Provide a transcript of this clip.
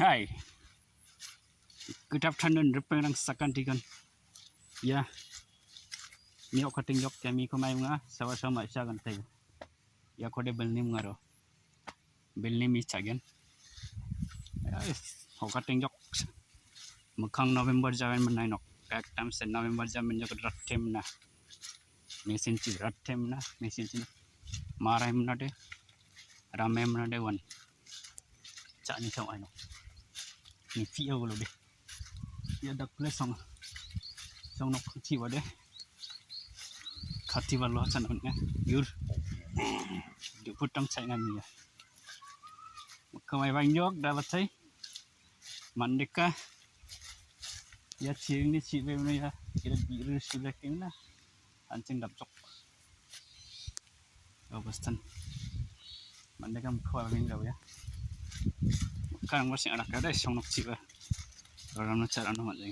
Hai. Good afternoon, repenang sakantikan. Ya. Mi ok kating yok kami kumay mga sama-sama siya kan tayo. Ya ko de belnim ngaro. Belnim ichagen. Ay, ok kating yok. Mukhang November jawen manay nok. Back time sa November jawen yok ratem na. Mesin chi ratem na. Mesin chi maray na de. Ramem na de wan. Cha ni saw ano. Ni fio lo de. Ya dak le song nok chi wa de. Khati wa lo chan on yur. Di putam chai ngam ya. Kamay bang yok da batai. Mandeka. Ya chiring ni chi be na ya. Kira biru sila kena. Ancing dap chok. Obastan. Mandeka mukha bang daw ya. Kan masih anak ada song nok chi ba. Orang nak cara nama je.